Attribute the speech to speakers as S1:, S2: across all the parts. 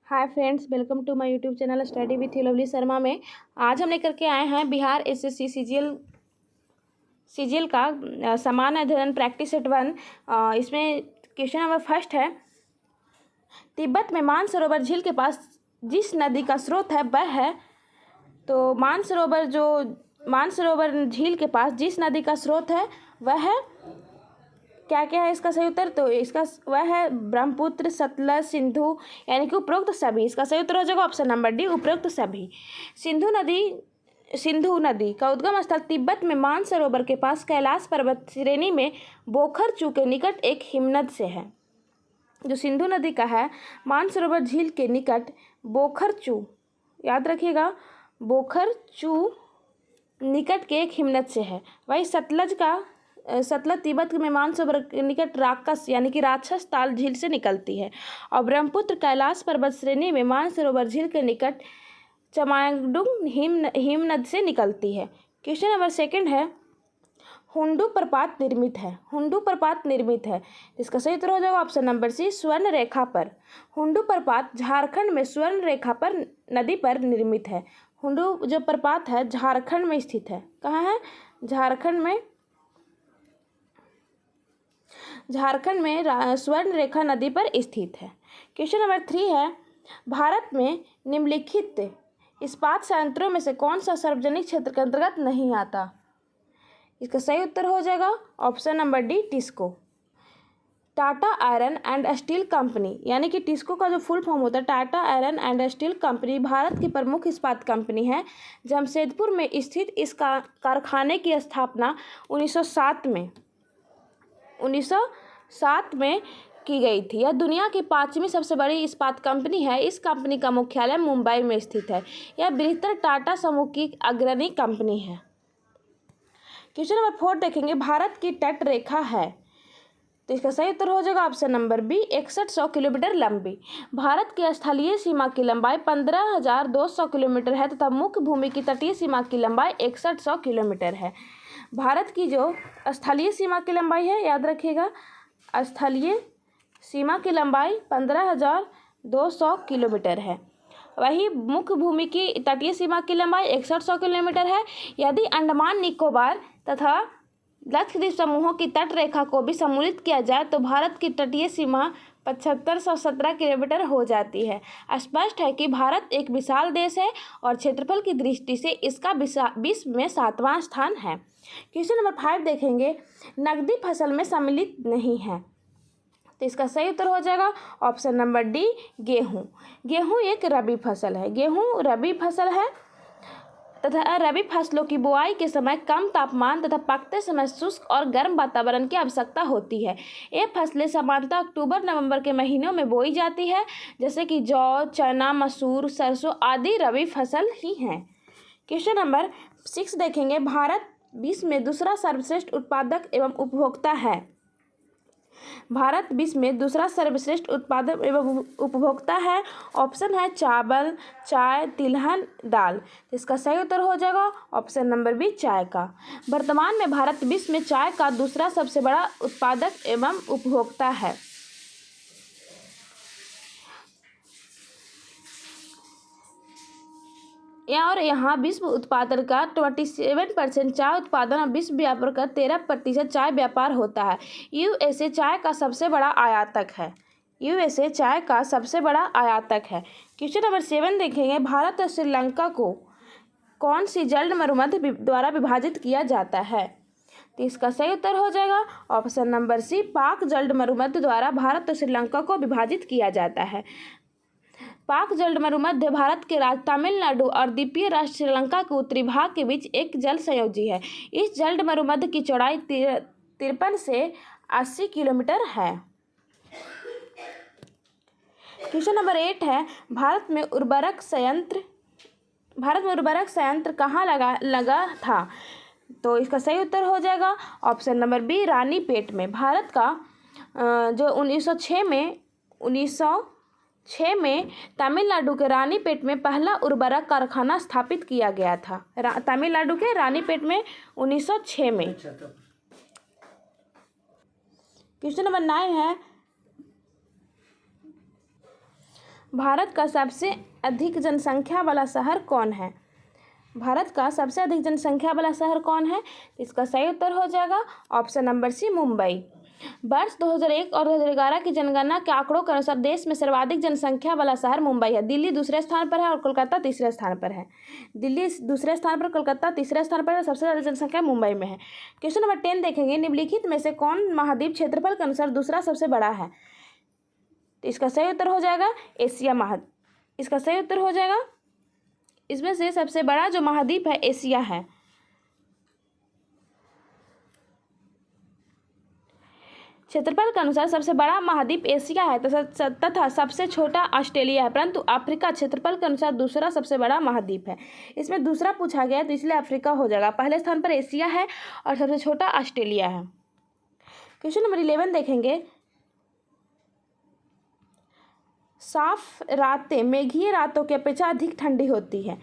S1: Hi friends, welcome to my YouTube channel study with Lovely Sharma में। आज हम लेकर के आए हैं बिहार एसएससी सीजीएल का समान अध्ययन प्रैक्टिस सेट 1। इसमें क्वेश्चन नंबर फर्स्ट है, तिब्बत में मानसरोवर झील के पास जिस नदी का स्रोत है वह है। तो मानसरोवर झील के पास जिस नदी का स्रोत है वह है, क्या क्या है इसका सही उत्तर? तो इसका वह है ब्रह्मपुत्र, सतलज, सिंधु, यानी कि उपरोक्त सभी। इसका सही उत्तर हो जाएगा ऑप्शन नंबर डी, उपरोक्त सभी। सिंधु नदी का उद्गम स्थल तिब्बत में मानसरोवर के पास कैलाश पर्वत श्रेणी में बोखरचू के निकट एक हिमनद से है। जो सिंधु नदी का है, मानसरोवर झील के निकट बोखरचू, याद रखिएगा, बोखरचू निकट के एक हिमनद से है। वही सतलज तिब्बत में मानसरोवर के निकट राक्षस यानी कि राक्षस ताल झील से निकलती है। और ब्रह्मपुत्र कैलाश पर्वत श्रेणी में मानसरोवर झील के निकट चमांगडुंग हिमनद से निकलती है। क्वेश्चन नंबर सेकंड है, हुंडू प्रपात निर्मित है। इसका सही उत्तर हो जाएगा ऑप्शन नंबर सी, स्वर्ण रेखा पर। हुंडू प्रपात झारखंड में स्वर्ण रेखा पर नदी पर निर्मित है। हुंडू जो प्रपात है झारखंड में स्थित है। कहाँ है? झारखंड में स्वर्ण रेखा नदी पर स्थित है। क्वेश्चन नंबर 3 है, भारत में निम्नलिखित इस्पात संयंत्रों में से कौन सा सार्वजनिक क्षेत्र के अंतर्गत नहीं आता? इसका सही उत्तर हो जाएगा option number D, TISCO. Tata iron and steel company, यानी कि टिस्को का जो फुल फॉर्म होता है Tata iron and steel company, Bharat की प्रमुख इस्पात कंपनी है। जमशेदपुर में स्थित इस कारखाने की स्थापना 1907 में की गई थी। यह दुनिया की 5वीं सबसे बड़ी इस्पात कंपनी है। इस कंपनी का मुख्यालय मुंबई में स्थित है। यह बृहत्तर टाटा समूह की अग्रणी कंपनी है। क्वेश्चन नंबर 4 देखेंगे, भारत की तट रेखा है। तो इसका सही उत्तर हो जाएगा ऑप्शन नंबर बी, 6100 किलोमीटर लंबी। भारत की स्थलीय सीमा की लंबाई 15,200 किलोमीटर है तथा मुख्य भूमि की तटीय सीमा की लंबाई 6100 किलोमीटर है। भारत की जो स्थलीय सीमा की लंबाई है, याद रखिएगा, स्थलीय सीमा की लंबाई 15,200 किलोमीटर है। वही मुख्य भूमि की तटीय सीमा की लंबाई 6100 किलोमीटर है। यदि अंडमान निकोबार तथा लक्षद्वीप समूहों की तट रेखा को भी सम्मिलित किया जाए तो भारत की तटीय सीमा 7517 किलोमीटर हो जाती है। स्पष्ट है कि भारत एक विशाल देश है और क्षेत्रफल की दृष्टि से इसका विश्व में 7वां स्थान है। क्वेश्चन नंबर 5 देखेंगे, नकदी फसल में सम्मिलित नहीं है। तो इसका सही उत्तर हो जाएगा ऑप्शन नंबर डी, गेहूँ। गेहूँ एक रबी फसल है। गेहूँ रबी फसल है तथा रबी फसलों की बुआई के समय कम तापमान तथा पकते समय शुष्क और गर्म वातावरण की आवश्यकता होती है। ये फसलें सामान्यतः अक्टूबर-नवंबर के महीनों में बोई जाती है, जैसे कि जौ, चना, मसूर, सरसों आदि रबी फसल ही हैं। क्वेश्चन नंबर 6 देखेंगे, भारत विश्व में दूसरा सर्वश्रेष्ठ उत्पादक एवं उपभोक्ता है। भारत विश्व में दूसरा सर्वश्रेष्ठ उत्पादक एवं उपभोक्ता है। ऑप्शन है चावल, चाय, तिलहन, दाल। इसका सही उत्तर हो जाएगा ऑप्शन नंबर बी, चाय का। वर्तमान में भारत विश्व में चाय का दूसरा सबसे बड़ा उत्पादक एवं उपभोक्ता है। और यहाँ विश्व उत्पादन का 27% चाय उत्पादन और विश्व व्यापार का 13% चाय व्यापार होता है। यूएसए चाय का सबसे बड़ा आयातक है। क्वेश्चन नंबर 7 देखेंगे, भारत और श्रीलंका को कौन सी जल मरुमध्य द्वारा विभाजित किया जाता है? तो इसका सही उत्तर हो जाएगा ऑप्शन नंबर सी, पाक जल मरुमध्य द्वारा भारत और श्रीलंका को विभाजित किया जाता है। पाक जल मरुमध्य भारत के राज्य तमिलनाडु और द्वीपीय राष्ट्र श्रीलंका के उत्तरी भाग के बीच एक जल संयोजी है। इस जल मरुमध्य की चौड़ाई 53 से 80 किलोमीटर है। क्वेश्चन नंबर 8 है, भारत में उर्वरक संयंत्र कहाँ लगा था? तो इसका सही उत्तर हो जाएगा ऑप्शन नंबर बी, रानीपेट में। भारत का जो 1906 में तमिलनाडु के रानीपेट में पहला उर्वरक कारखाना स्थापित किया गया था। तमिलनाडु के रानीपेट में 1906 में। क्वेश्चन नंबर 9 है, भारत का सबसे अधिक जनसंख्या वाला शहर कौन है? भारत का सबसे अधिक जनसंख्या वाला शहर कौन है? इसका सही उत्तर हो जाएगा ऑप्शन नंबर सी, मुंबई। वर्ष 2001 और 2011 की जनगणना के आंकड़ों के अनुसार देश में सर्वाधिक जनसंख्या वाला शहर मुंबई है। दिल्ली दूसरे स्थान पर है और कोलकाता तीसरे स्थान पर है। दिल्ली दूसरे स्थान पर, कोलकाता तीसरे स्थान पर है। सबसे ज़्यादा जनसंख्या मुंबई में है। क्वेश्चन नंबर 10 देखेंगे, निम्नलिखित में से कौन महाद्वीप क्षेत्रफल के अनुसार दूसरा सबसे बड़ा है? इसका सही उत्तर हो जाएगा एशिया महाद्वीप। इसका सही उत्तर हो जाएगा, इसमें से सबसे बड़ा जो महाद्वीप है एशिया है। क्षेत्रफल के अनुसार सबसे बड़ा महाद्वीप एशिया है तथा सबसे छोटा ऑस्ट्रेलिया है, परंतु अफ्रीका क्षेत्रफल के अनुसार दूसरा सबसे बड़ा महाद्वीप है। इसमें दूसरा पूछा गया है तो इसलिए अफ्रीका हो जाएगा। पहले स्थान पर एशिया है और सबसे छोटा ऑस्ट्रेलिया है। क्वेश्चन नंबर 11 देखेंगे, साफ रातें मेघीय रातों की अपेक्षा अधिक ठंडी होती है।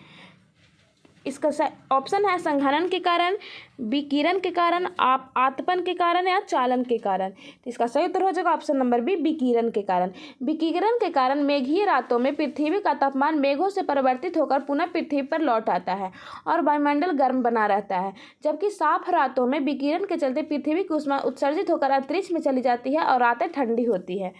S1: इसका ऑप्शन है संघनन के कारण, विकिरण के कारण, आतपन के कारण या चालन के कारण। तो इसका सही उत्तर हो जाएगा ऑप्शन नंबर बी, विकिरण के कारण। विकिरण के कारण मेघीय रातों में पृथ्वी का तापमान मेघों से परिवर्तित होकर पुनः पृथ्वी पर लौट आता है और वायुमंडल गर्म बना रहता है, जबकि साफ रातों में विकिरण के चलते पृथ्वी की ऊष्मा उत्सर्जित होकर अंतरिक्ष में चली जाती है और रातें ठंडी होती है।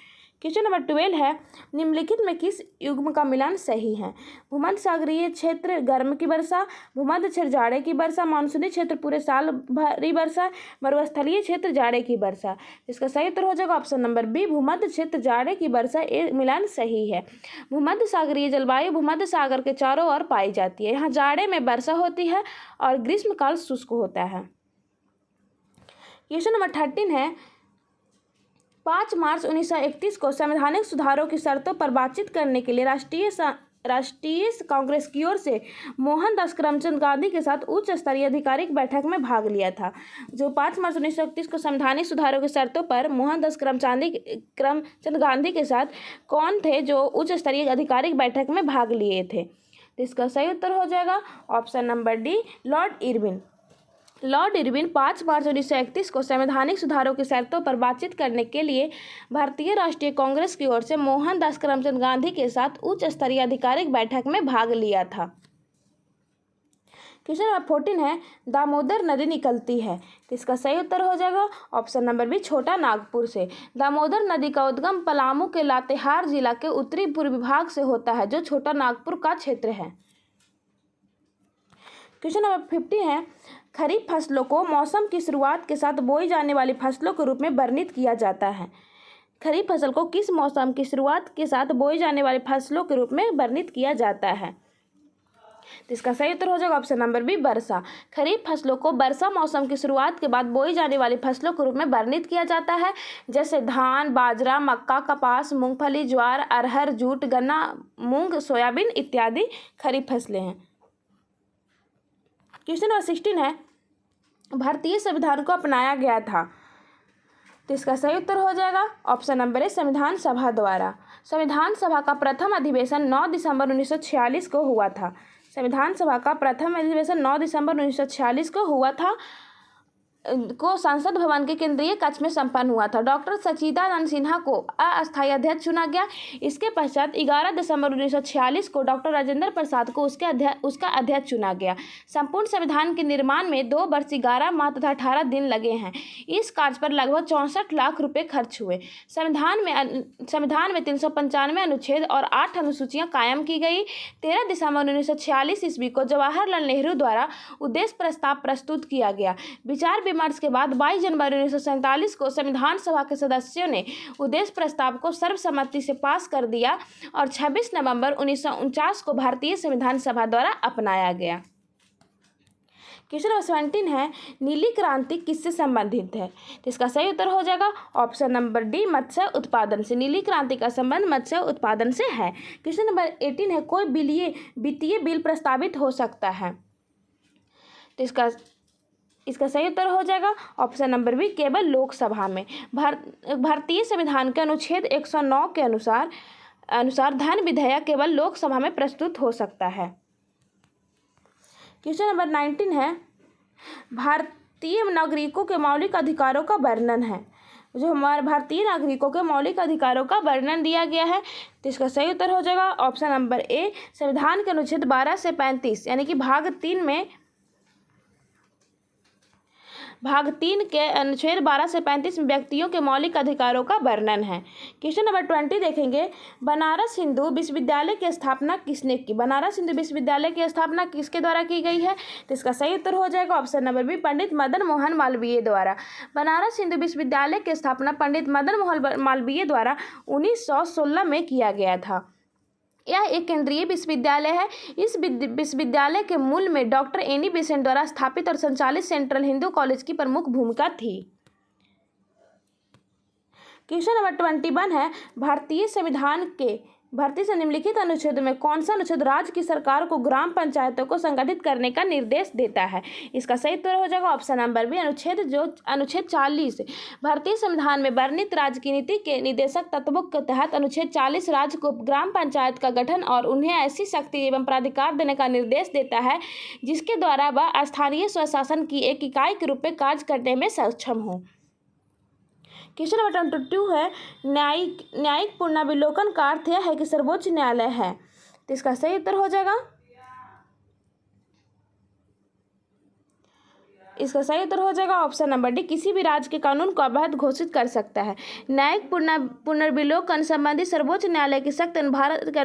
S1: क्वेश्चन नंबर 12 है, निम्नलिखित में किस युग्म का मिलान सही है? भूमध्य सागरीय क्षेत्र गर्म की वर्षा, भूमध्य क्षेत्र जाड़े की वर्षा, मानसूनी क्षेत्र पूरे साल भरी वर्षा, मरुस्थलीय क्षेत्र जाड़े की वर्षा। इसका सही उत्तर हो जाएगा ऑप्शन नंबर बी, भूमध्य क्षेत्र जाड़े की वर्षा। ये मिलान सही है। भूमध्य सागरीय जलवायु भूमध्य सागर के चारों ओर पाई जाती है। यहाँ जाड़े में वर्षा होती है और ग्रीष्मकाल शुष्क होता है। क्वेश्चन नंबर 13 है, 5 मार्च 1931 को संवैधानिक सुधारों की शर्तों पर बातचीत करने के लिए राष्ट्रीय कांग्रेस की ओर से मोहनदास करमचंद गांधी के साथ उच्च स्तरीय आधिकारिक बैठक में भाग लिया था। जो 5 मार्च 1931 को संवैधानिक सुधारों की शर्तों पर मोहनदास करमचंद गांधी के साथ कौन थे जो उच्च स्तरीय आधिकारिक बैठक में भाग लिए थे? तो इसका सही उत्तर हो जाएगा option number D, Lord Irwin. Lord Irwin 5 मार्च 1931 को संवैधानिक सुधारों की शर्तों पर बातचीत करने के लिए भारतीय राष्ट्रीय कांग्रेस की ओर से मोहनदास करमचंद गांधी के साथ उच्च स्तरीय आधिकारिक बैठक में भाग लिया था। क्वेश्चन नंबर 14 है, दामोदर नदी निकलती है। तो इसका सही उत्तर हो जाएगा ऑप्शन नंबर बी, छोटा नागपुर से। दामोदर नदी का उद्गम पलामू के लातेहार जिला के उत्तरी पूर्वी भाग से होता है, जो छोटा नागपुर का क्षेत्र है। क्वेश्चन नंबर 15 है, खरीफ फसलों को मौसम की शुरुआत के साथ बोई जाने वाली फसलों के रूप में वर्णित किया जाता है। खरीफ फसल को किस मौसम की शुरुआत के साथ बोई जाने वाली फसलों के रूप में वर्णित किया जाता है? तो इसका सही उत्तर हो जाएगा ऑप्शन नंबर बी, वर्षा। खरीफ फसलों को वर्षा मौसम की शुरुआत के बाद बोई जाने वाली फसलों के रूप में वर्णित किया जाता है, जैसे धान, बाजरा, मक्का, कपास, मूंगफली, ज्वार, अरहर, जूट, गन्ना, मूंग, सोयाबीन इत्यादि खरीफ फसलें हैं। क्वेश्चन नंबर 16 है, भारतीय संविधान को अपनाया गया था। तो इसका सही उत्तर हो जाएगा ऑप्शन नंबर ए, संविधान सभा द्वारा। संविधान सभा का प्रथम अधिवेशन 9 दिसंबर 1946 को हुआ था। संविधान सभा का प्रथम अधिवेशन 9 दिसंबर 1946 को हुआ था, को संसद भवन के केंद्रीय कक्ष में संपन्न हुआ था। डॉक्टर सच्चिदानंद सिन्हा को अस्थायी अध्यक्ष चुना गया। इसके पश्चात 11 दिसंबर 1946 को डॉक्टर राजेंद्र प्रसाद को उसका अध्यक्ष चुना गया। संपूर्ण संविधान के निर्माण में 2 वर्ष 11 माह तथा 18 दिन लगे हैं। इस कार्य पर लगभग 64 लाख रुपए खर्च हुए। संविधान में 395 अनुच्छेद और 8 अनुसूचियां कायम की गई। 13 दिसंबर 1946 ईस्वी को जवाहरलाल नेहरू द्वारा उद्देश्य प्रस्ताव प्रस्तुत किया गया। विचार विमर्श के बाद 22 जनवरी 1947 को संविधान सभा के सदस्यों ने उद्देश्य प्रस्ताव को सर्वसम्मति से पास कर दिया और 26 नवंबर 1949 को भारतीय संविधान सभा द्वारा अपनाया गया। क्वेश्चन नंबर 17 है, नीली क्रांति किससे संबंधित है? तो इसका सही उत्तर हो जाएगा ऑप्शन नंबर डी, मत्स्य उत्पादन से। नीली क्रांति का संबंध मत्स्य उत्पादन से है। क्वेश्चन नंबर 18 है, कोई वित्तीय बिल प्रस्तावित हो सकता है? तो इसका सही उत्तर हो जाएगा ऑप्शन नंबर बी, केवल लोकसभा में। भारतीय संविधान के अनुच्छेद 109 के अनुसार धन विधेयक केवल लोकसभा में प्रस्तुत हो सकता है। क्वेश्चन नंबर 19 है, भारतीय नागरिकों के मौलिक अधिकारों का वर्णन है। जो हमारे भारतीय नागरिकों के मौलिक अधिकारों का वर्णन दिया गया है। तो इसका सही उत्तर हो जाएगा ऑप्शन नंबर ए, संविधान के अनुच्छेद 12 से 35 यानी कि भाग 3 के अनुच्छेद 12 से 35 में व्यक्तियों के मौलिक अधिकारों का वर्णन है। क्वेश्चन नंबर 20 देखेंगे, बनारस हिंदू विश्वविद्यालय की स्थापना किसने की? बनारस हिंदू विश्वविद्यालय की स्थापना किसके द्वारा की गई है? तो इसका सही उत्तर हो जाएगा option number B, Pandit Madan Mohan Malviya द्वारा। बनारस हिंदू विश्वविद्यालय की स्थापना पंडित मदन मोहन मालवीय द्वारा 1916 में किया गया था। यह एक केंद्रीय विश्वविद्यालय है। इस विश्वविद्यालय के मूल में डॉक्टर एनी बेसेंट द्वारा स्थापित और संचालित सेंट्रल हिंदू कॉलेज की प्रमुख भूमिका थी। क्वेश्चन नंबर 21 है, भारतीय से निम्नलिखित अनुच्छेद में कौन सा अनुच्छेद राज्य की सरकार को ग्राम पंचायतों को संगठित करने का निर्देश देता है? इसका सही उत्तर हो जाएगा ऑप्शन नंबर बी, अनुच्छेद 40। भारतीय संविधान में वर्णित राज्य की नीति के निदेशक तत्वों के तहत अनुच्छेद 40 राज्य को ग्राम पंचायत का गठन और उन्हें ऐसी शक्ति एवं प्राधिकार देने का निर्देश देता है जिसके द्वारा वह स्थानीय स्वशासन की एक इकाई के रूप में कार्य करने में सक्षम हो। क्वेश्चन नंबर 22 है, न्यायिक पुनर्विलोकन का अर्थ यह है कि सर्वोच्च न्यायालय है। तो इसका सही उत्तर हो जाएगा ऑप्शन नंबर डी, किसी भी राज्य के कानून को अवैध घोषित कर सकता है। न्यायिक पुनर्विलोकन संबंधी सर्वोच्च न्यायालय की शक्ति भारत के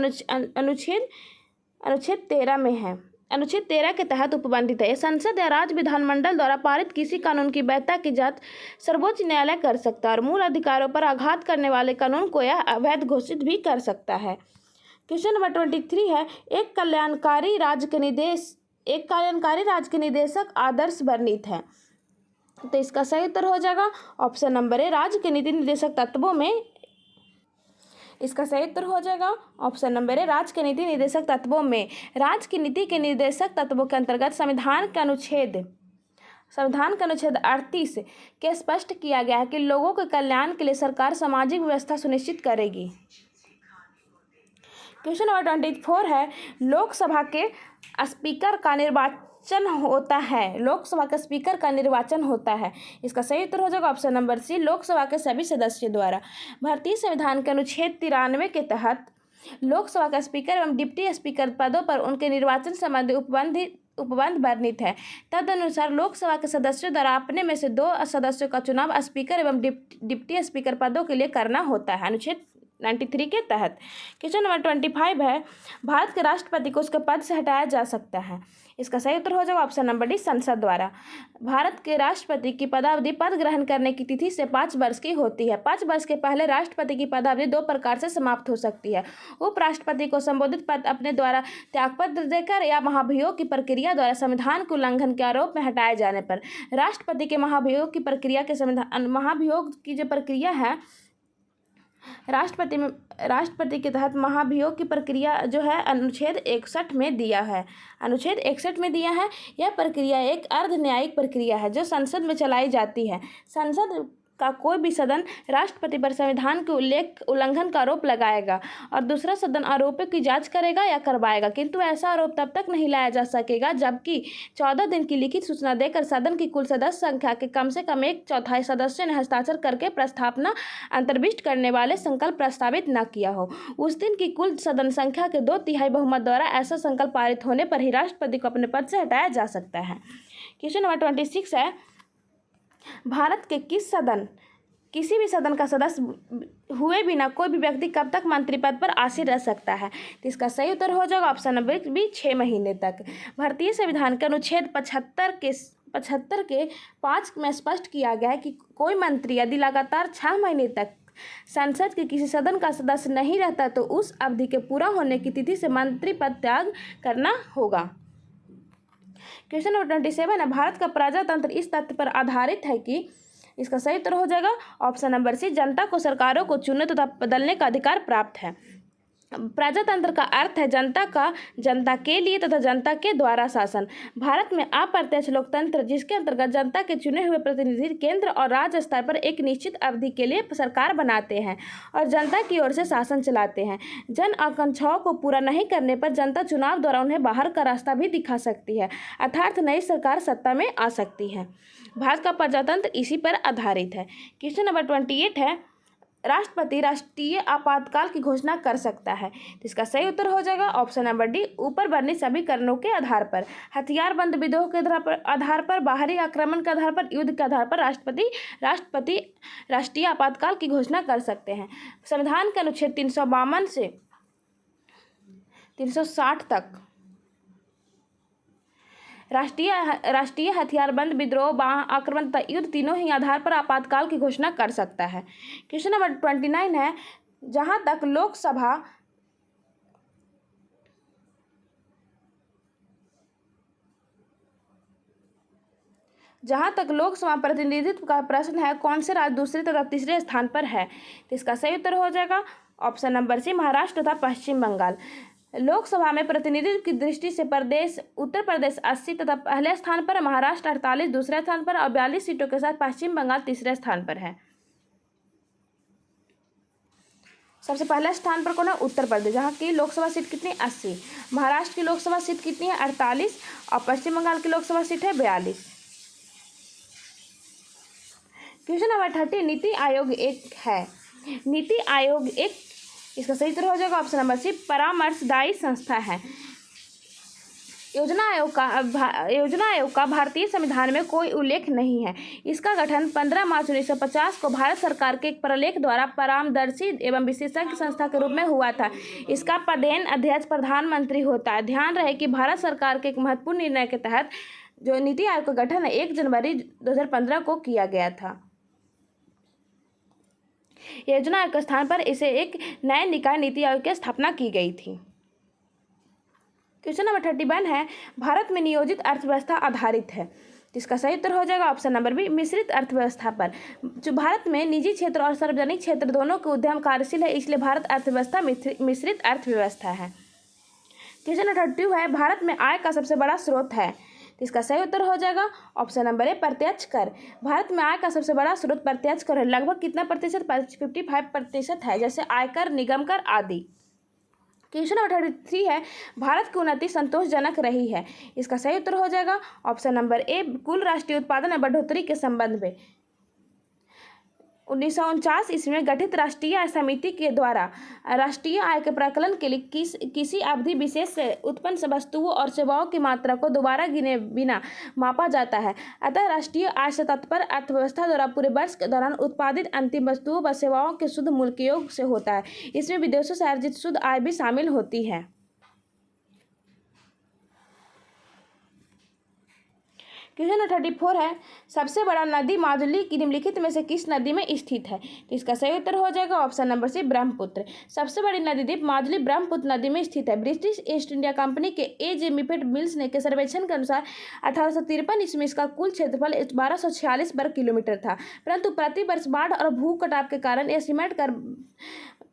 S1: अनुच्छेद 13 में है। अनुच्छेद 13 के तहत उपबंधित है। संसद या राज्य विधानमंडल द्वारा पारित किसी कानून की वैधता की जांच सर्वोच्च न्यायालय कर सकता है और मूल अधिकारों पर आघात करने वाले कानून को यह अवैध घोषित भी कर सकता है। क्वेश्चन नंबर 23 है, एक कल्याणकारी राज्य के निदेशक आदर्श वर्णित है। तो इसका सही उत्तर हो जाएगा ऑप्शन नंबर ए, राज्य के नीति निदेशक तत्वों में। इसका सही उत्तर हो जाएगा ऑप्शन नंबर ए, राज्य के नीति निदेशक तत्वों में। राज्य की नीति के निर्देशक तत्वों के अंतर्गत संविधान के अनुच्छेद 38 के स्पष्ट किया गया है कि लोगों के कल्याण के लिए सरकार सामाजिक व्यवस्था सुनिश्चित करेगी। क्वेश्चन नंबर 24 है, लोकसभा के स्पीकर का निर्वाचन होता है। इसका सही उत्तर हो जाएगा ऑप्शन नंबर सी, लोकसभा के सभी सदस्यों द्वारा। भारतीय संविधान के अनुच्छेद 93 के तहत लोकसभा का स्पीकर एवं डिप्टी स्पीकर पदों पर उनके निर्वाचन संबंधी उपबंध वर्णित है। तदनुसार लोकसभा के सदस्यों द्वारा अपने में से 2 सदस्यों का चुनाव स्पीकर एवं डिप्टी स्पीकर पदों के लिए करना होता है, अनुच्छेद 93 के तहत। क्वेश्चन नंबर 25 है, भारत के राष्ट्रपति को उसके पद से हटाया जा सकता है। इसका सही उत्तर हो जाएगा ऑप्शन नंबर डी, संसद द्वारा। भारत के राष्ट्रपति की पदावधि पद ग्रहण करने की तिथि से 5 वर्ष की होती है। 5 वर्ष के पहले राष्ट्रपति की पदावधि 2 प्रकार से समाप्त हो सकती है। उपराष्ट्रपति को संबोधित पद अपने द्वारा त्यागपत्र देकर या महाभियोग की प्रक्रिया द्वारा संविधान के उल्लंघन के आरोप में हटाए जाने पर। राष्ट्रपति के महाभियोग की जो प्रक्रिया है, राष्ट्रपति के तहत महाभियोग की प्रक्रिया जो है अनुच्छेद 61 में दिया है। यह प्रक्रिया एक अर्ध न्यायिक प्रक्रिया है जो संसद में चलाई जाती है। संसद का कोई भी सदन राष्ट्रपति पर संविधान के उल्लंघन का आरोप लगाएगा और दूसरा सदन आरोपों की जांच करेगा या करवाएगा, किंतु ऐसा आरोप तब तक नहीं लाया जा सकेगा जबकि 14 दिन की लिखित सूचना देकर सदन की कुल सदस्य संख्या के कम से कम 1/4 सदस्यों ने हस्ताक्षर करके प्रस्तावना अंतर्विष्ट करने वाले संकल्प प्रस्तावित न किया हो। उस दिन की कुल सदन संख्या के 2/3 बहुमत द्वारा ऐसा संकल्प पारित होने पर ही राष्ट्रपति को अपने पद से हटाया जा सकता है। क्वेश्चन नंबर 26 है, भारत के किसी भी सदन का सदस्य हुए बिना कोई भी व्यक्ति कब तक मंत्री पद पर आसीन रह सकता है? तो इसका सही उत्तर हो जाएगा ऑप्शन नंबर बी, 6 महीने तक। भारतीय संविधान के अनुच्छेद 75 के 5 में स्पष्ट किया गया है कि कोई मंत्री यदि लगातार 6 महीने तक संसद के किसी सदन का सदस्य नहीं रहता तो उस अवधि के पूरा होने की तिथि से मंत्री पद त्याग करना होगा। क्वेश्चन नंबर 27 है, भारत का प्रजातंत्र इस तथ्य पर आधारित है कि। इसका सही उत्तर हो जाएगा ऑप्शन नंबर सी, जनता को सरकारों को चुनने तथा बदलने का अधिकार प्राप्त है। प्रजातंत्र का अर्थ है जनता का, जनता के लिए तथा जनता के द्वारा शासन। भारत में अप्रत्यक्ष लोकतंत्र, जिसके अंतर्गत जनता के चुने हुए प्रतिनिधि केंद्र और राज्य स्तर पर एक निश्चित अवधि के लिए सरकार बनाते हैं और जनता की ओर से शासन चलाते हैं। जन आकांक्षाओं को पूरा नहीं करने पर जनता चुनाव द्वारा उन्हें बाहर का रास्ता भी दिखा सकती है, अर्थात नई सरकार सत्ता में आ सकती है। भारत का प्रजातंत्र इसी पर आधारित है। क्वेश्चन नंबर 28 है, राष्ट्रपति राष्ट्रीय आपातकाल की घोषणा कर सकता है। तो इसका सही उत्तर हो जाएगा ऑप्शन नंबर डी, ऊपर वर्णित सभी कारणों के आधार पर। हथियारबंद विद्रोह के आधार पर, बाहरी आक्रमण के आधार पर, युद्ध के आधार पर राष्ट्रपति राष्ट्रीय आपातकाल की घोषणा कर सकते हैं। संविधान के अनुच्छेद 352 से 360 तक राष्ट्रीय हथियारबंद विद्रोह, आक्रमण तथा युद्ध तीनों ही आधार पर आपातकाल की घोषणा कर सकता है। क्वेश्चन नंबर 29 है, जहां तक लोकसभा प्रतिनिधित्व का प्रश्न है, कौन से राज्य दूसरे तथा तीसरे स्थान पर है? तो इसका सही उत्तर हो जाएगा ऑप्शन नंबर सी, महाराष्ट्र तथा पश्चिम बंगाल। लोकसभा में प्रतिनिधित्व की दृष्टि से उत्तर प्रदेश 80 तथा पहले स्थान पर, महाराष्ट्र 48 दूसरे स्थान पर और 42 सीटों के साथ पश्चिम बंगाल तीसरे स्थान पर है। सबसे पहले स्थान पर कौन है? उत्तर प्रदेश, जहाँ की लोकसभा सीट कितनी 80, महाराष्ट्र की लोकसभा सीट कितनी है 48 और पश्चिम बंगाल की लोकसभा सीट है 42। क्वेश्चन नंबर 30, नीति आयोग एक है। नीति आयोग एक, इसका सही उत्तर हो जाएगा ऑप्शन नंबर सी, परामर्शदायी संस्था है। योजना आयोग का भारतीय संविधान में कोई उल्लेख नहीं है। इसका गठन 15 मार्च 1950 को भारत सरकार के एक प्रलेख द्वारा परामर्शी एवं विशेषज्ञ संस्था के रूप में हुआ था। इसका पदेन अध्यक्ष प्रधानमंत्री होता है। ध्यान रहे कि भारत सरकार के एक महत्वपूर्ण निर्णय के तहत जो नीति आयोग का गठन 1 जनवरी 2015 को किया गया था। योजना आयोग के स्थान पर इसे एक नए निकाय नीति आयोग की स्थापना की गई थी। क्वेश्चन नंबर 31 है, भारत में नियोजित अर्थव्यवस्था आधारित है। इसका सही उत्तर हो जाएगा ऑप्शन नंबर बी, मिश्रित अर्थव्यवस्था पर। जो भारत में निजी क्षेत्र और सार्वजनिक क्षेत्र दोनों के उद्यम कार्यशील है, इसलिए भारत अर्थव्यवस्था मिश्रित अर्थव्यवस्था है। क्वेश्चन नंबर 32 है, भारत में आय का सबसे बड़ा स्रोत है। तो इसका सही उत्तर हो जाएगा ऑप्शन नंबर ए, प्रत्यक्ष कर। भारत में आय का सबसे बड़ा स्रोत प्रत्यक्ष कर है। लगभग कितना प्रतिशत? 55% है, जैसे आयकर, निगम कर आदि। क्वेश्चन नंबर 33 है, भारत की उन्नति संतोषजनक रही है। इसका सही उत्तर हो जाएगा ऑप्शन नंबर ए, कुल राष्ट्रीय उत्पादन में बढ़ोतरी के संबंध में। 1949 ईस्वी में गठित राष्ट्रीय आय समिति के द्वारा राष्ट्रीय आय के प्राकलन के लिए किसी अवधि विशेष से उत्पन्न वस्तुओं और सेवाओं की मात्रा को दोबारा गिने बिना मापा जाता है। अतः राष्ट्रीय आय से तात्पर्य अर्थव्यवस्था द्वारा पूरे वर्ष के दौरान उत्पादित अंतिम वस्तुओं व सेवाओं के शुद्ध मूल्य के योग से होता है। इसमें विदेशों से अर्जित शुद्ध आय भी शामिल होती है। क्वेश्चन नंबर 34 है, सबसे बड़ा नदी माजुली की निम्नलिखित में से किस नदी में स्थित है? तो इसका सही उत्तर हो जाएगा ऑप्शन नंबर सी, ब्रह्मपुत्र। सबसे बड़ी नदी द्वीप माजुली ब्रह्मपुत्र नदी में स्थित है। ब्रिटिश ईस्ट इंडिया कंपनी के A.J. मिफेट मिल्स ने के सर्वेक्षण के अनुसार 1853 ईस्वी में इसका कुल क्षेत्रफल 1246 वर्ग किलोमीटर था, परंतु प्रति वर्ष बाढ़ और भू कटाव के कारण यह सिमट कर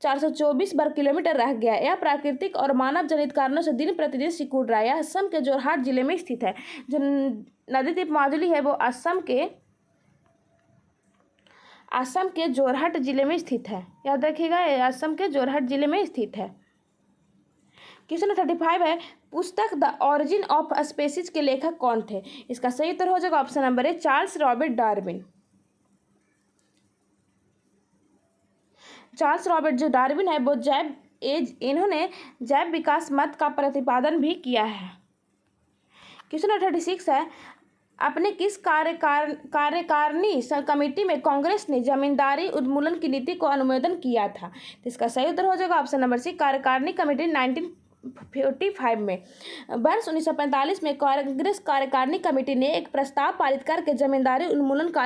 S1: 424 वर्ग किलोमीटर रह गया। यह प्राकृतिक और मानव जनित कारणों से दिन प्रतिदिन सिकुड़ रहा है। यह असम के जोरहाट जिले में स्थित है। जो नदी द्वीप माजुली है वो असम के जोरहाट जिले में स्थित है। याद रखिएगा, असम के जोरहाट जिले में स्थित है। क्वेश्चन 35 है, पुस्तक द ऑरिजिन ऑफ स्पीसीज के लेखक कौन थे? इसका सही उत्तर हो जाएगा option number A, Charles Robert Darwin. Charles Robert जो डार्विन है वो इन्होंने जैव विकास मत का प्रतिपादन भी किया है। क्वेश्चन 36 है, अपने किस कार्यकारिणी कमेटी में कांग्रेस ने जमींदारी उन्मूलन की नीति को अनुमोदन किया था? तो इसका सही उत्तर हो जाएगा ऑप्शन नंबर सी, कार्यकारिणी कमेटी 1945 में। वर्ष 1945 में कांग्रेस कार्यकारिणी कमेटी ने एक प्रस्ताव पारित करके जमींदारी उन्मूलन का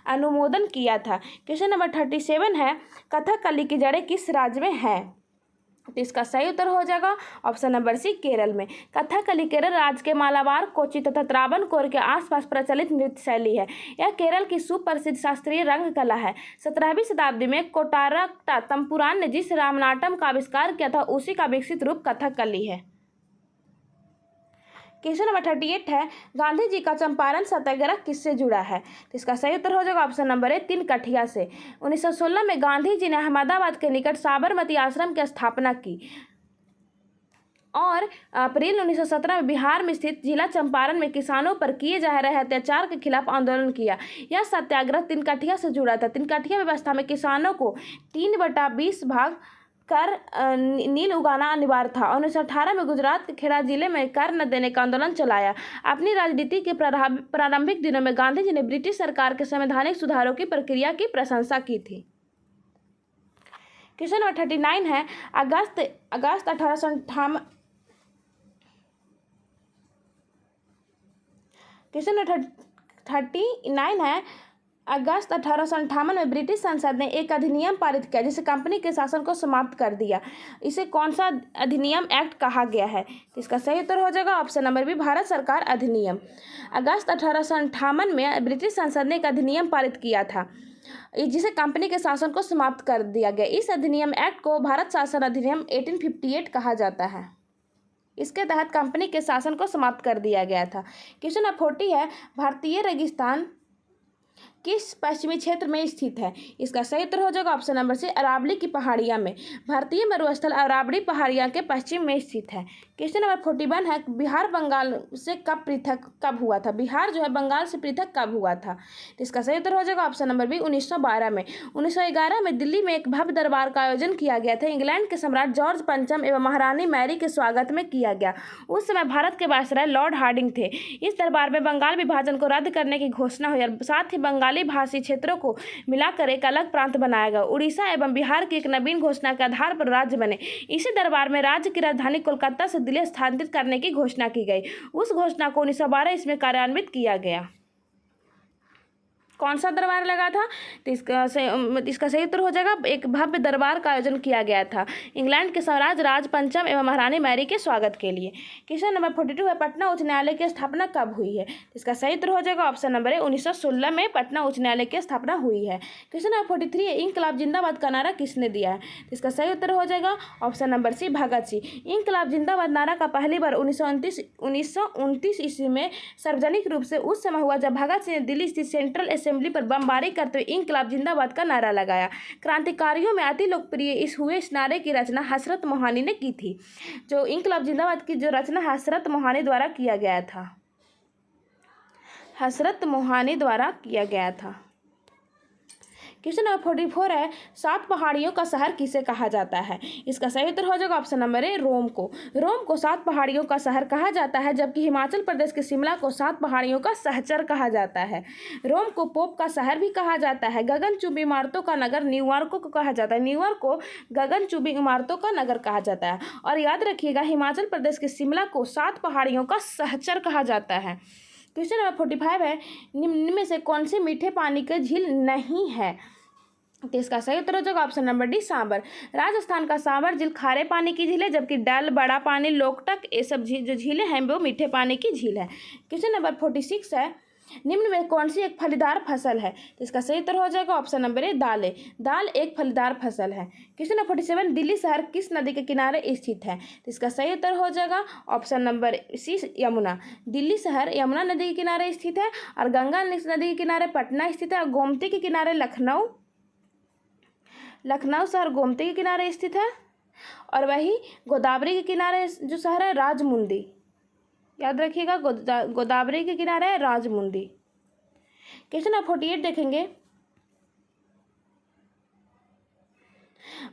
S1: अनुमोदन किया था। क्वेश्चन नंबर 37 है, कथकली की जड़ें किस राज्य में है? तो इसका सही उत्तर हो जाएगा ऑप्शन नंबर सी, केरल में। कथकली केरल राज्य के मालाबार, कोची तथा त्रावणकोर के आसपास प्रचलित नृत्य शैली है। यह केरल की सुप्रसिद्ध शास्त्रीय रंग कला है। 17वीं शताब्दी में कोटारक्टा तंपुरान ने जिस रामनाटम का आविष्कार किया था उसी का विकसित रूप कथकली है। क्वेश्चन नंबर 38 है, गांधी जी का चंपारण सत्याग्रह किससे जुड़ा है? तो इसका सही उत्तर हो जाएगा ऑप्शन नंबर ए, तिनकठिया से। 1916 में गांधी जी ने अहमदाबाद के निकट साबरमती आश्रम की स्थापना की और अप्रैल 1917 में बिहार में स्थित जिला चंपारण में किसानों पर किए जा रहे अत्याचार के खिलाफ आंदोलन किया। यह सत्याग्रह तिनकठिया से जुड़ा था। तिनकठिया व्यवस्था में किसानों को 3/20 भाग कर नील उगाना अनिवार्य था। 1918 में गुजरात के खेड़ा जिले में कर न देने का आंदोलन चलाया। अपनी राजनीति के प्रारंभिक दिनों में गांधी जी ने ब्रिटिश सरकार के संवैधानिक सुधारों की प्रक्रिया की प्रशंसा की थी। क्वेश्चन नंबर 39 है, अगस्त 1858 क्वेश्चन नंबर 39 है, अगस्त 1858 में ब्रिटिश संसद ने एक अधिनियम पारित किया जिसे कंपनी के शासन को समाप्त कर दिया। इसे कौन सा अधिनियम एक्ट कहा गया है? इसका सही उत्तर हो जाएगा ऑप्शन नंबर बी, भारत सरकार अधिनियम। अगस्त 1858 में ब्रिटिश संसद ने एक अधिनियम पारित किया था जिसे कंपनी के शासन को समाप्त कर दिया गया। इस अधिनियम एक्ट को भारत शासन अधिनियम 1858 कहा जाता है। इसके तहत कंपनी के शासन को समाप्त कर दिया गया था। क्वेश्चन नंबर 40 है, भारतीय रेगिस्तान किस पश्चिमी क्षेत्र में स्थित है? इसका सही उत्तर हो जाएगा ऑप्शन नंबर सी, अरावली की पहाड़ियाँ में। भारतीय मरुस्थल अरावली पहाड़ियाँ के पश्चिम में स्थित है। क्वेश्चन नंबर 41 है, बिहार बंगाल से कब हुआ था? बिहार जो है बंगाल से पृथक कब हुआ था? तो इसका सही उत्तर हो जाएगा ऑप्शन नंबर बी, 1912 में। 1911 में दिल्ली में एक भव्य दरबार का आयोजन किया गया था। इंग्लैंड के सम्राट जॉर्ज पंचम एवं महारानी मैरी के स्वागत में किया गया। उस समय भारत के वायसराय लॉर्ड हार्डिंग थे। इस दरबार में बंगाल विभाजन को रद्द करने की घोषणा हुई और साथ ही बंगाली भाषी क्षेत्रों को मिलाकर एक अलग प्रांत बनाया गया। उड़ीसा एवं बिहार की एक नवीन घोषणा के आधार पर राज्य बने। इसी दरबार में राज्य की राजधानी कोलकाता से दिल्ली स्थानांतरित करने की घोषणा की गई। उस घोषणा को 1912 इसमें कार्यान्वित किया गया। कौन सा दरबार लगा था? तो इसका सही उत्तर हो जाएगा, एक भव्य दरबार का आयोजन किया गया था इंग्लैंड के सम्राट राज पंचम एवं महारानी मैरी के स्वागत के लिए। क्वेश्चन नंबर 42 है, पटना उच्च न्यायालय की स्थापना कब हुई है? इसका सही उत्तर हो जाएगा ऑप्शन नंबर ए, 1916 में पटना उच्च न्यायालय की स्थापना हुई है। क्वेश्चन नंबर 43 है, इंकलाब जिंदाबाद का नारा किसने दिया है? इसका सही उत्तर हो जाएगा ऑप्शन नंबर सी, भगत सिंह। इंकलाब जिंदाबाद नारा का पहली बार 1929 ईस्वी में सार्वजनिक रूप से उस समय हुआ जब भगत सिंह ने दिल्ली स्थित सेंट्रल असेंबली पर बमबारी करते हुए इंकलाब जिंदाबाद का नारा लगाया। क्रांतिकारियों में अति लोकप्रिय इस नारे की रचना हसरत मोहानी ने की थी। जो इंकलाब जिंदाबाद की जो रचना हसरत मोहानी द्वारा किया गया था। हसरत मोहानी द्वारा किया गया था। क्वेश्चन नंबर 44 है, 7 पहाड़ियों का शहर किसे कहा जाता है? इसका सही उत्तर हो जाएगा ऑप्शन नंबर ए, रोम को। रोम को 7 पहाड़ियों का शहर कहा जाता है, जबकि हिमाचल प्रदेश के शिमला को 7 पहाड़ियों का सहचर कहा जाता है। रोम को पोप का शहर भी कहा जाता है। गगनचुंबी इमारतों का नगर न्यूयॉर्क को कहा जाता है। न्यूयॉर्क को गगनचुंबी इमारतों का नगर कहा जाता है। और याद रखिएगा, हिमाचल प्रदेश के शिमला को 7 पहाड़ियों का सहचर कहा जाता है। क्वेश्चन नंबर 45 है, निम्न में से कौन से मीठे पानी की झील नहीं है? तो इसका सही उत्तर हो जाएगा option number D, Sambhar. Rajasthan का सांबर झील खारे पानी की झील है, जबकि डल, बड़ा पानी, लोकटक, ये सब जो झीलें हैं वो मीठे पानी की झील है। क्वेश्चन नंबर 46 है, निम्न में कौन सी एक फलीदार फसल है? तो इसका सही उत्तर हो जाएगा ऑप्शन नंबर ए, दालें। दाल एक फलीदार फसल है। क्वेश्चन नंबर 47, दिल्ली शहर किस नदी के किनारे स्थित है? तो इसका सही उत्तर हो जाएगा option number C, Yamuna. Delhi शहर यमुना नदी के किनारे स्थित है और गंगा नदी के किनारे पटना स्थित है और गोमती के किनारे लखनऊ शहर गोमती के किनारे स्थित है और वही गोदावरी के किनारे जो शहर है राजमुंदी। याद रखिएगा, गोदावरी के किनारे है राजमुंदी। क्वेश्चन नंबर 48 देखेंगे,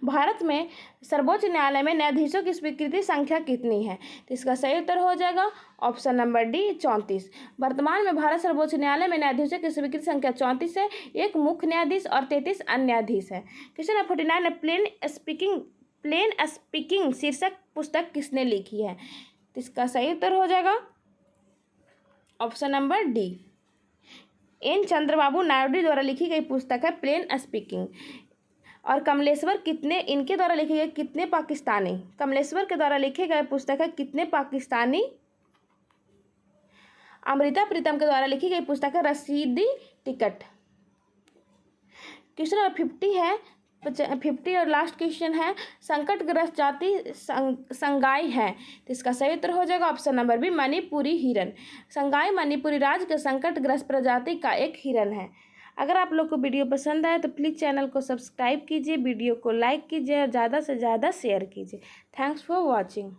S1: भारत में सर्वोच्च न्यायालय में न्यायाधीशों की स्वीकृति संख्या कितनी है? तो इसका सही उत्तर हो जाएगा ऑप्शन नंबर डी, 34। वर्तमान में भारत सर्वोच्च न्यायालय में न्यायाधीशों की स्वीकृति संख्या 34 है। एक मुख्य न्यायाधीश और 33 अन्य न्यायाधीश है। क्वेश्चन नंबर 49 है, प्लेन स्पीकिंग शीर्षक पुस्तक किसने लिखी है? तो इसका सही उत्तर हो जाएगा option number D, N Chandrababu Naidu द्वारा लिखी गई पुस्तक है प्लेन स्पीकिंग। और कमलेश्वर कितने इनके द्वारा लिखे गए कितने पाकिस्तानी, कमलेश्वर के द्वारा लिखे गए पुस्तक है कितने पाकिस्तानी। अमृता प्रीतम के द्वारा लिखी गई पुस्तक है रसीदी टिकट। क्वेश्चन नंबर 50 है, 50 और लास्ट क्वेश्चन है, संकटग्रस्त जाति संगाई है, तो इसका सही उत्तर हो जाएगा ऑप्शन नंबर बी मणिपुरी हिरन। संगाई मणिपुरी राज्य के संकटग्रस्त प्रजाति का एक हिरन है। अगर आप लोग को वीडियो पसंद आए तो प्लीज़ चैनल को सब्सक्राइब कीजिए, वीडियो को लाइक कीजिए और ज़्यादा से ज़्यादा शेयर कीजिए। Thanks for watching.